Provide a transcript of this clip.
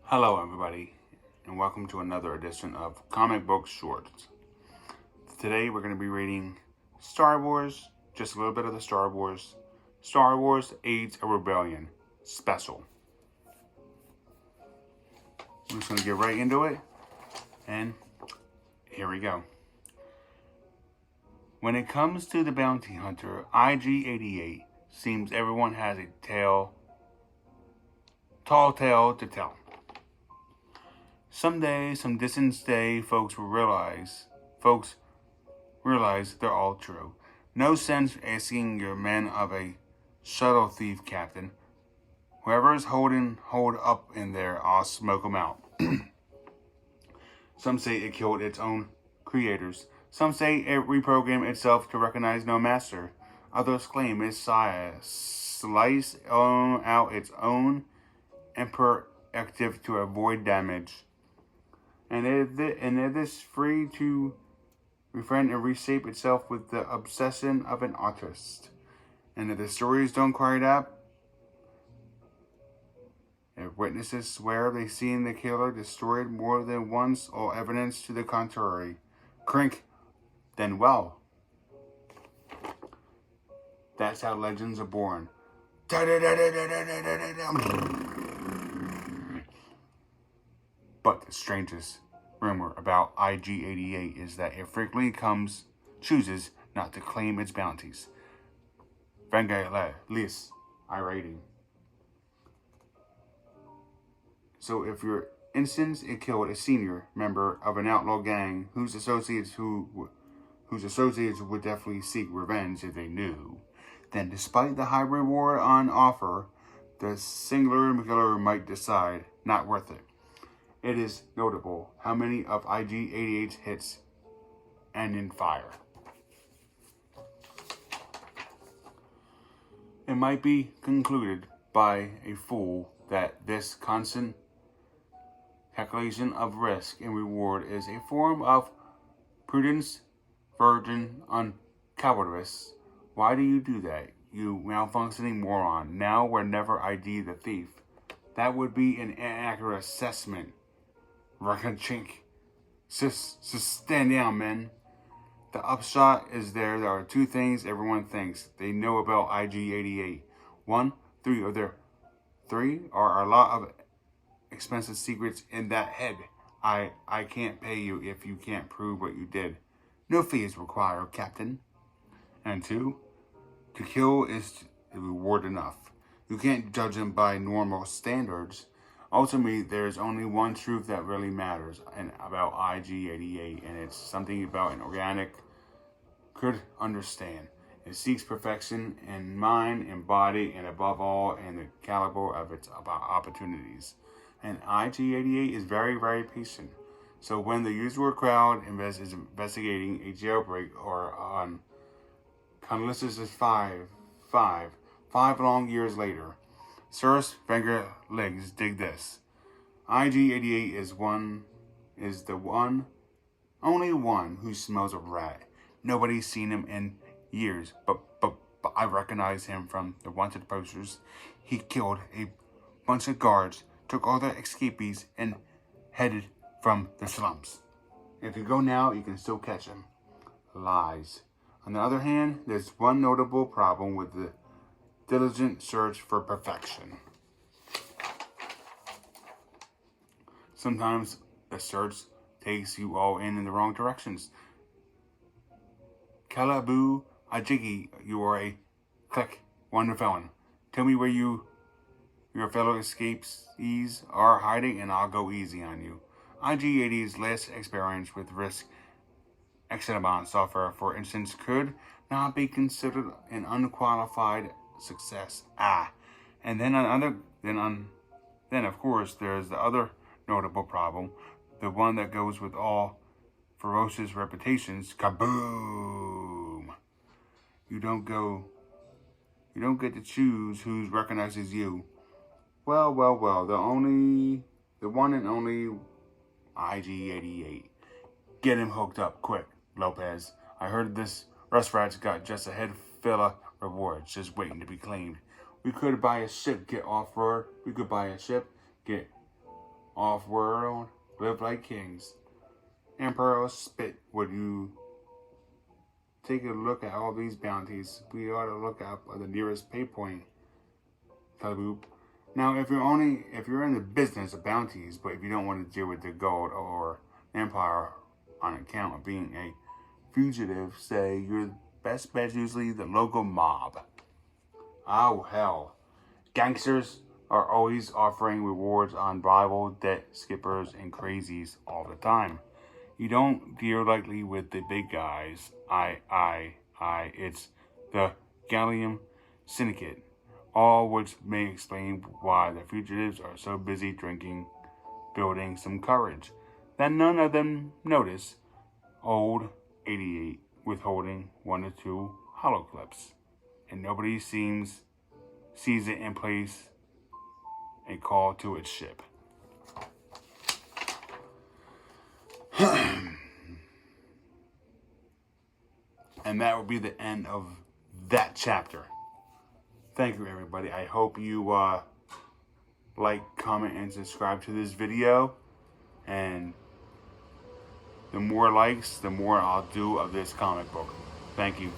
Hello, everybody, and welcome to another edition of Comic Book Shorts. Today, we're going to be reading Star Wars, just a little bit of the Star Wars Age of Rebellion special. I'm just going to get right into it, and here we go. When it comes to the bounty hunter, IG-88 seems everyone has a tall tale to tell. Someday, some distant day, folks realize they're all true. No sense asking your men of a shuttle thief captain. Whoever's holed up in there, I'll smoke 'em out. Some say it killed its own creators. Some say it reprogrammed itself to recognize no master. Others claim its sire sliced out its own emperor active to avoid damage. And it is free to refine and reshape itself with the obsession of an artist. And if the stories don't quite up, if witnesses swear they seen the killer destroyed more than once, or evidence to the contrary, crink, then well. That's how legends are born. But the strangest rumor about IG-88 is that it frequently chooses not to claim its bounties. Vangelis, I-rating. So if your instance it killed a senior member of an outlaw gang whose associates would definitely seek revenge if they knew, then despite the high reward on offer, the singular killer might decide not worth it. It is notable how many of IG-88's hits end in fire. It might be concluded by a fool that this constant calculation of risk and reward is a form of prudence verging on cowardice. Why do you do that, you malfunctioning moron? Now or never ID the thief. That would be an inaccurate assessment. Chink. Stand down, men. The upshot is there are two things everyone thinks they know about IG-88. One, three are a lot of expensive secrets in that head. I can't pay you if you can't prove what you did. No fee is required, Captain. And two, to kill is a reward enough. You can't judge him by normal standards. Ultimately, there's only one truth that really matters about IG-88, and it's something about an organic could understand. It seeks perfection in mind, in body, and above all, in the caliber of its opportunities. And IG-88 is very, very patient. So when the usual crowd is investigating a jailbreak or on Conlissus is five long years later, Sirs Vangelis dig this. IG-88 is the only one who smells a rat. Nobody's seen him in years, but I recognize him from the wanted posters. He killed a bunch of guards, took all the escapees, and headed from the slums. If you go now, you can still catch him. Lies. On the other hand, there's one notable problem with the diligent search for perfection. Sometimes the search takes you all in the wrong directions. Calabu Ajigi, you are a click, wonder felon. Tell me where your fellow escapees are hiding and I'll go easy on you. IG-80's less experience with risk Excelabon software, for instance, could not be considered an unqualified success. And then of course there's the other notable problem, the one that goes with all ferocious reputations. Kaboom! You don't get to choose who recognizes you. Well, the one and only IG-88. Get him hooked up quick, Lopez. I heard this restaurant's got just a head full of rewards just waiting to be claimed. We could buy a ship, get off-road. We could buy a ship, get off-world, live like kings. Emperor spit, would you take a look at all these bounties? We ought to look up at the nearest pay point. Taliboob. Now, if you're in the business of bounties, but if you don't want to deal with the gold or empire on account of being a fugitive, say your best bet is usually the local mob. Oh hell, gangsters are always offering rewards on rival debt skippers and crazies all the time. You don't deal lightly with the big guys. It's the Gallium Syndicate. All which may explain why the fugitives are so busy building some courage, that none of them notice old 88 withholding 1 or 2 hollow clips, and nobody sees it and plays a call to its ship. And that will be the end of that chapter. Thank you, everybody. I hope you like, comment, and subscribe to this video. And the more likes, the more I'll do of this comic book. Thank you.